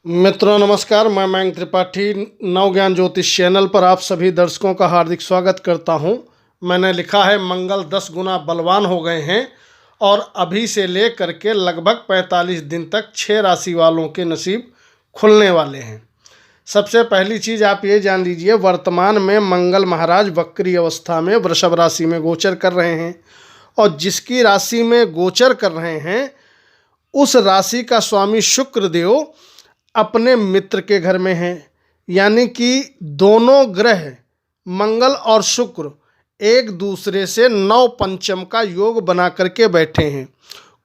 मित्रों नमस्कार, मैं मयंक त्रिपाठी नवज्ञान ज्योतिष चैनल पर आप सभी दर्शकों का हार्दिक स्वागत करता हूं। मैंने लिखा है मंगल 10 गुना बलवान हो गए हैं और अभी से ले करके लगभग 45 दिन तक 6 राशि वालों के नसीब खुलने वाले हैं। सबसे पहली चीज़ आप ये जान लीजिए, वर्तमान में मंगल महाराज वक्री अवस्था में वृषभ राशि में गोचर कर रहे हैं और जिसकी राशि में गोचर कर रहे हैं उस राशि का स्वामी शुक्र देव अपने मित्र के घर में हैं। यानी कि दोनों ग्रह मंगल और शुक्र एक दूसरे से नव पंचम का योग बना करके बैठे हैं।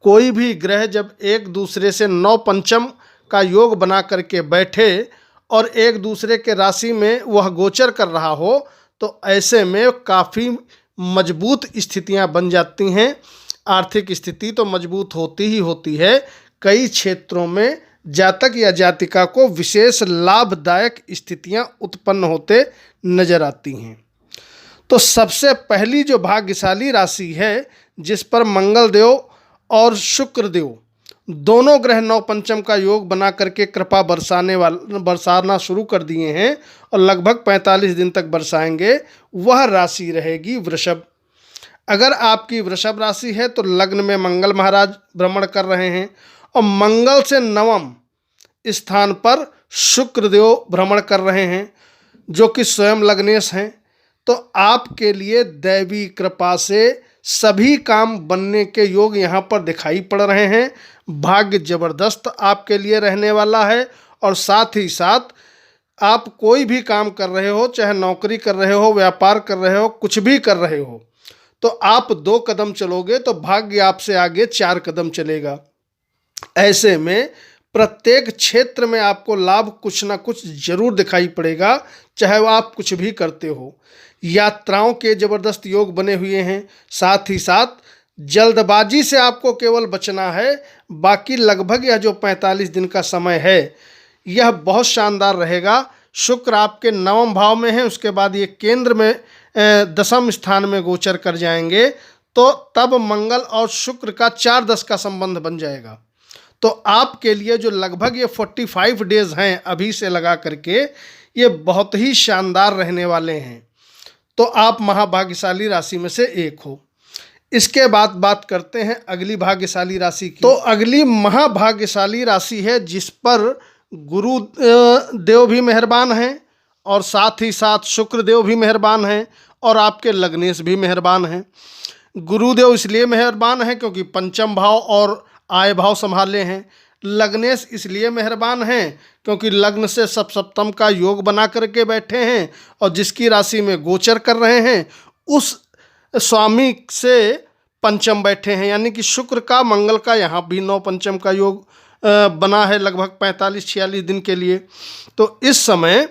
कोई भी ग्रह जब एक दूसरे से नव पंचम का योग बना करके बैठे और एक दूसरे के राशि में वह गोचर कर रहा हो तो ऐसे में काफ़ी मजबूत स्थितियां बन जाती हैं। आर्थिक स्थिति तो मजबूत होती ही होती है, कई क्षेत्रों में जातक या जातिका को विशेष लाभदायक स्थितियां उत्पन्न होते नजर आती हैं। तो सबसे पहली जो भाग्यशाली राशि है जिस पर मंगल देव और शुक्र देव दोनों ग्रह नव पंचम का योग बना करके कृपा बरसाना शुरू कर दिए हैं और लगभग 45 दिन तक बरसाएंगे, वह राशि रहेगी वृषभ। अगर आपकी वृषभ राशि है तो लग्न में मंगल महाराज भ्रमण कर रहे हैं और मंगल से नवम स्थान पर शुक्र देव भ्रमण कर रहे हैं जो कि स्वयं लग्नेश हैं। तो आपके लिए दैवी कृपा से सभी काम बनने के योग यहाँ पर दिखाई पड़ रहे हैं। भाग्य जबरदस्त आपके लिए रहने वाला है और साथ ही साथ आप कोई भी काम कर रहे हो, चाहे नौकरी कर रहे हो, व्यापार कर रहे हो, कुछ भी कर रहे हो, तो आप 2 कदम चलोगे तो भाग्य आपसे आगे 4 कदम चलेगा। ऐसे में प्रत्येक क्षेत्र में आपको लाभ कुछ ना कुछ जरूर दिखाई पड़ेगा, चाहे वो आप कुछ भी करते हो। यात्राओं के जबरदस्त योग बने हुए हैं। साथ ही साथ जल्दबाजी से आपको केवल बचना है। बाकी लगभग यह जो 45 दिन का समय है यह बहुत शानदार रहेगा। शुक्र आपके नवम भाव में है, उसके बाद ये केंद्र में 10वें स्थान में गोचर कर जाएंगे, तो तब मंगल और शुक्र का 4-10 का संबंध बन जाएगा। तो आपके लिए जो लगभग ये 45 डेज हैं अभी से लगा करके, ये बहुत ही शानदार रहने वाले हैं। तो आप महाभाग्यशाली राशि में से एक हो। इसके बाद बात करते हैं अगली भाग्यशाली राशि की। तो अगली महाभाग्यशाली राशि है जिस पर गुरु देव भी मेहरबान हैं और साथ ही साथ शुक्र देव भी मेहरबान हैं और आपके लग्नेश भी मेहरबान हैं। गुरुदेव इसलिए मेहरबान हैं क्योंकि पंचम भाव और आय भाव संभाले हैं। लग्नेश इसलिए मेहरबान हैं क्योंकि लग्न से सप्तम का योग बना करके बैठे हैं और जिसकी राशि में गोचर कर रहे हैं उस स्वामी से पंचम बैठे हैं। यानी कि शुक्र का मंगल का यहाँ भी 9 पंचम का योग बना है लगभग 45-46 दिन के लिए। तो इस समय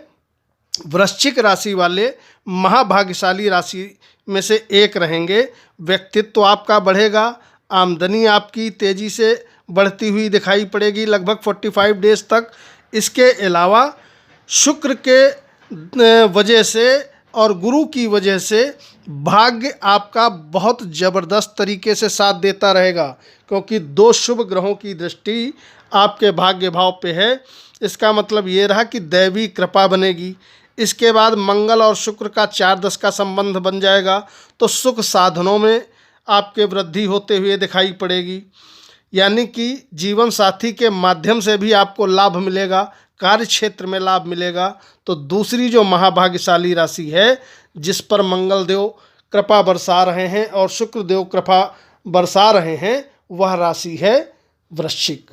वृश्चिक राशि वाले महाभाग्यशाली राशि में से एक रहेंगे। व्यक्तित्व आपका बढ़ेगा, आमदनी आपकी तेज़ी से बढ़ती हुई दिखाई पड़ेगी लगभग 45 डेज तक। इसके अलावा शुक्र के वजह से और गुरु की वजह से भाग्य आपका बहुत ज़बरदस्त तरीके से साथ देता रहेगा क्योंकि 2 शुभ ग्रहों की दृष्टि आपके भाग्य भाव पे है। इसका मतलब ये रहा कि दैवी कृपा बनेगी। इसके बाद मंगल और शुक्र का 4-10 का संबंध बन जाएगा तो सुख साधनों में आपके वृद्धि होते हुए दिखाई पड़ेगी। यानी कि जीवन साथी के माध्यम से भी आपको लाभ मिलेगा, कार्य क्षेत्र में लाभ मिलेगा। तो दूसरी जो महाभाग्यशाली राशि है जिस पर मंगल देव कृपा बरसा रहे हैं और शुक्र देव कृपा बरसा रहे हैं वह राशि है वृश्चिक।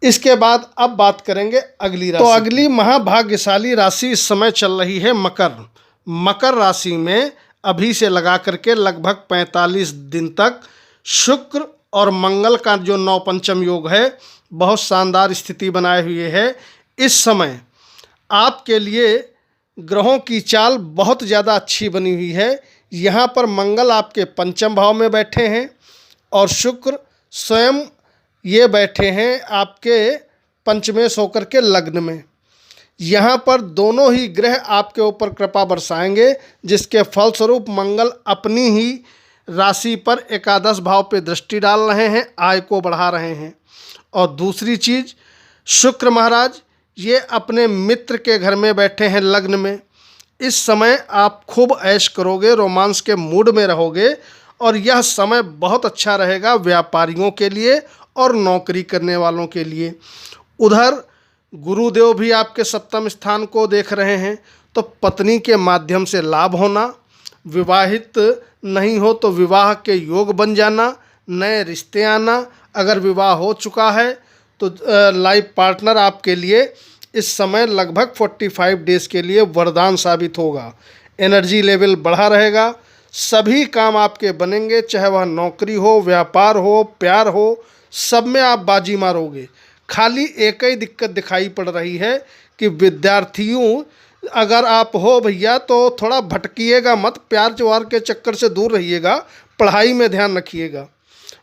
इसके बाद अब बात करेंगे अगली राशि। तो अगली महाभाग्यशाली राशि इस समय चल रही है मकर। मकर राशि में अभी से लगा करके लगभग 45 दिन तक शुक्र और मंगल का जो 9 पंचम योग है बहुत शानदार स्थिति बनाए हुए है। इस समय आपके लिए ग्रहों की चाल बहुत ज़्यादा अच्छी बनी हुई है। यहाँ पर मंगल आपके पंचम भाव में बैठे हैं और शुक्र स्वयं ये बैठे हैं आपके पंचमेश होकर के लग्न में। यहाँ पर दोनों ही ग्रह आपके ऊपर कृपा बरसाएंगे जिसके फलस्वरूप मंगल अपनी ही राशि पर एकादश भाव पे दृष्टि डाल रहे हैं, आय को बढ़ा रहे हैं। और दूसरी चीज़ शुक्र महाराज ये अपने मित्र के घर में बैठे हैं लग्न में। इस समय आप खूब ऐश करोगे, रोमांस के मूड में रहोगे और यह समय बहुत अच्छा रहेगा व्यापारियों के लिए और नौकरी करने वालों के लिए। उधर गुरुदेव भी आपके सप्तम स्थान को देख रहे हैं, तो पत्नी के माध्यम से लाभ होना, विवाहित नहीं हो तो विवाह के योग बन जाना, नए रिश्ते आना, अगर विवाह हो चुका है तो लाइफ पार्टनर आपके लिए इस समय लगभग 45 डेज़ के लिए वरदान साबित होगा। एनर्जी लेवल बढ़ा रहेगा, सभी काम आपके बनेंगे, चाहे वह नौकरी हो, व्यापार हो, प्यार हो, सब में आप बाजी मारोगे। खाली एक ही दिक्कत दिखाई पड़ रही है कि विद्यार्थियों अगर आप हो भैया तो थोड़ा भटकिएगा मत, प्यार ज्वार के चक्कर से दूर रहिएगा, पढ़ाई में ध्यान रखिएगा।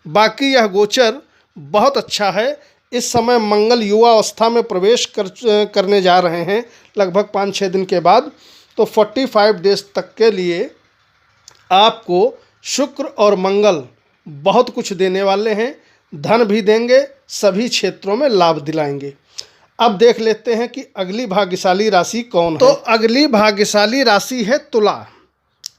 बाकी यह गोचर बहुत अच्छा है। इस समय मंगल युवा अवस्था में प्रवेश करने जा रहे हैं लगभग 5-6 दिन के बाद। तो 45 डेज तक के लिए आपको शुक्र और मंगल बहुत कुछ देने वाले हैं, धन भी देंगे, सभी क्षेत्रों में लाभ दिलाएंगे। अब देख लेते हैं कि अगली भाग्यशाली राशि कौन है। तो अगली भाग्यशाली राशि है तुला।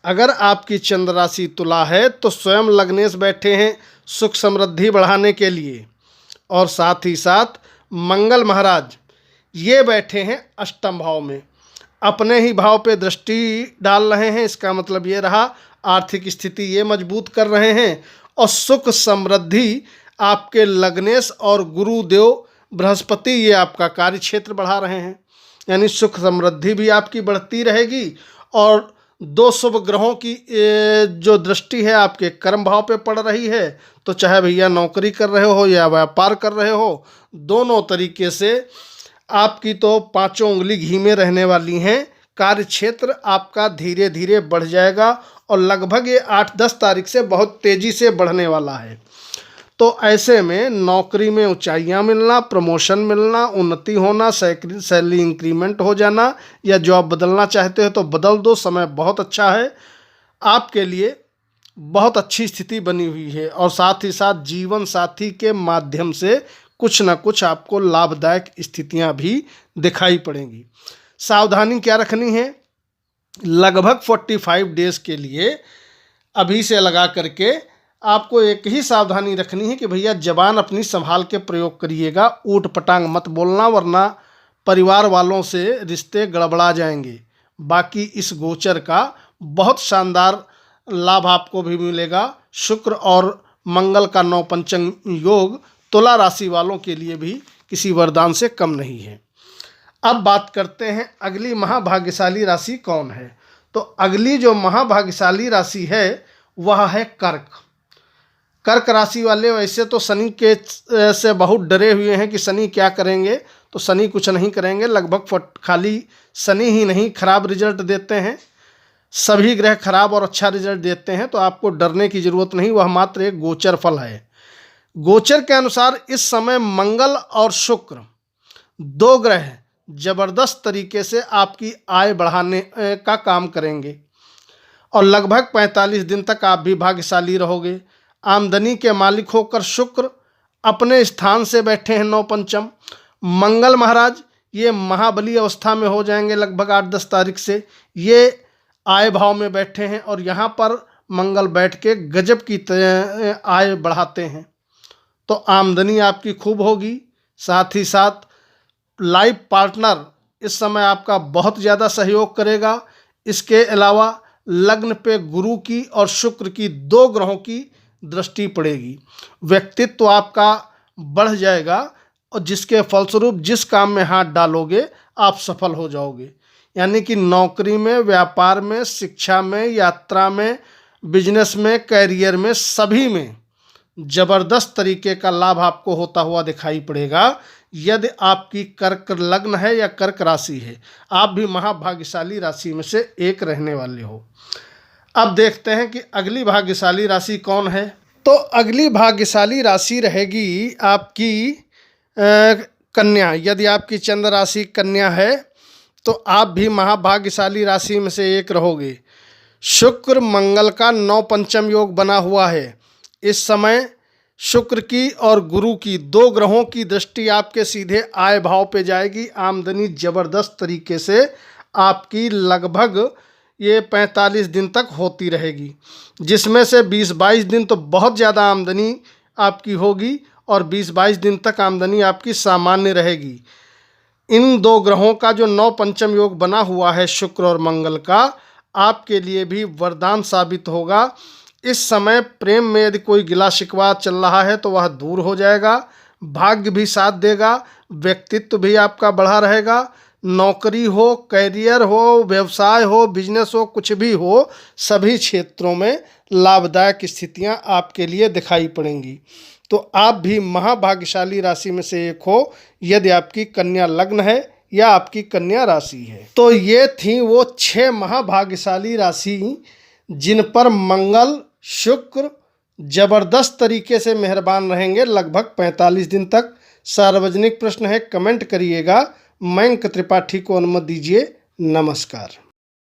अगर आपकी चंद्र राशि तुला है तो स्वयं लग्नेश बैठे हैं सुख समृद्धि बढ़ाने के लिए, और साथ ही साथ मंगल महाराज ये बैठे हैं अष्टम भाव में, अपने ही भाव पे दृष्टि डाल रहे हैं। इसका मतलब ये रहा आर्थिक स्थिति ये मजबूत कर रहे हैं, और सुख समृद्धि आपके लग्नेश और गुरुदेव बृहस्पति ये आपका कार्य क्षेत्र बढ़ा रहे हैं, यानी सुख समृद्धि भी आपकी बढ़ती रहेगी। और 2 शुभ ग्रहों की जो दृष्टि है आपके कर्म भाव पे पड़ रही है, तो चाहे भैया नौकरी कर रहे हो या व्यापार कर रहे हो, दोनों तरीके से आपकी तो 5 उंगली घी में रहने वाली हैं। कार्य क्षेत्र आपका धीरे धीरे बढ़ जाएगा और लगभग ये 8-10 तारीख से बहुत तेज़ी से बढ़ने वाला है। तो ऐसे में नौकरी में ऊंचाइयां मिलना, प्रमोशन मिलना, उन्नति होना, सैलरी इंक्रीमेंट हो जाना, या जॉब बदलना चाहते हो तो बदल दो, समय बहुत अच्छा है आपके लिए, बहुत अच्छी स्थिति बनी हुई है। और साथ ही साथ जीवन साथी के माध्यम से कुछ ना कुछ आपको लाभदायक स्थितियां भी दिखाई पड़ेंगी। सावधानी क्या रखनी है, लगभग 45 डेज के लिए अभी से लगा करके आपको एक ही सावधानी रखनी है कि भैया जबान अपनी संभाल के प्रयोग करिएगा, ऊट पटांग मत बोलना, वरना परिवार वालों से रिश्ते गड़बड़ा जाएंगे। बाकी इस गोचर का बहुत शानदार लाभ आपको भी मिलेगा। शुक्र और मंगल का 9 पंचम योग तुला राशि वालों के लिए भी किसी वरदान से कम नहीं है। अब बात करते हैं अगली महाभाग्यशाली राशि कौन है। तो अगली जो महाभाग्यशाली राशि है वह है कर्क। कर्क राशि वाले वैसे तो शनि के से बहुत डरे हुए हैं कि शनि क्या करेंगे, तो शनि कुछ नहीं करेंगे। लगभग खाली शनि ही नहीं खराब रिजल्ट देते हैं, सभी ग्रह खराब और अच्छा रिजल्ट देते हैं, तो आपको डरने की ज़रूरत नहीं, वह मात्र एक गोचर फल है। गोचर के अनुसार इस समय मंगल और शुक्र 2 ग्रह जबरदस्त तरीके से आपकी आय बढ़ाने का काम करेंगे, और लगभग 45 दिन तक आप भी भाग्यशाली रहोगे। आमदनी के मालिक होकर शुक्र अपने स्थान से बैठे हैं 9 पंचम। मंगल महाराज ये महाबली अवस्था में हो जाएंगे लगभग 8-10 तारीख से, ये आय भाव में बैठे हैं, और यहाँ पर मंगल बैठ के गजब की आय बढ़ाते हैं। तो आमदनी आपकी खूब होगी। साथ ही साथ लाइफ पार्टनर इस समय आपका बहुत ज़्यादा सहयोग करेगा। इसके अलावा लग्न पे गुरु की और शुक्र की 2 ग्रहों की दृष्टि पड़ेगी। व्यक्तित्व आपका बढ़ जाएगा, और जिसके फलस्वरूप जिस काम में हाथ डालोगे आप सफल हो जाओगे। यानी कि नौकरी में, व्यापार में, शिक्षा में, यात्रा में, बिजनेस में, कैरियर में, सभी में ज़बरदस्त तरीके का लाभ आपको होता हुआ दिखाई पड़ेगा। यदि आपकी कर्क लग्न है या कर्क राशि है, आप भी महाभाग्यशाली राशि में से एक रहने वाले हो। अब देखते हैं कि अगली भाग्यशाली राशि कौन है। तो अगली भाग्यशाली राशि रहेगी आपकी कन्या। यदि आपकी चंद्र राशि कन्या है तो आप भी महाभाग्यशाली राशि में से एक रहोगे। शुक्र मंगल का 9 पंचम योग बना हुआ है। इस समय शुक्र की और गुरु की, दो ग्रहों की दृष्टि आपके सीधे आय भाव पे जाएगी। आमदनी ज़बरदस्त तरीके से आपकी लगभग ये 45 दिन तक होती रहेगी, जिसमें से 20-22 दिन तो बहुत ज़्यादा आमदनी आपकी होगी और 20-22 दिन तक आमदनी आपकी सामान्य रहेगी। इन दो ग्रहों का जो नव पंचम योग बना हुआ है शुक्र और मंगल का, आपके लिए भी वरदान साबित होगा। इस समय प्रेम में यदि कोई गिला शिकवा चल रहा है तो वह दूर हो जाएगा, भाग्य भी साथ देगा, व्यक्तित्व भी आपका बढ़ा रहेगा। नौकरी हो, कैरियर हो, व्यवसाय हो, बिजनेस हो, कुछ भी हो, सभी क्षेत्रों में लाभदायक स्थितियां आपके लिए दिखाई पड़ेंगी। तो आप भी महाभाग्यशाली राशि में से एक हो यदि आपकी कन्या लग्न है या आपकी कन्या राशि है। तो ये थी वो 6 महाभाग्यशाली राशि जिन पर मंगल शुक्र जबरदस्त तरीके से मेहरबान रहेंगे लगभग 45 दिन तक। सार्वजनिक प्रश्न है, कमेंट करिएगा। मयंक त्रिपाठी को अनुमति दीजिए। नमस्कार।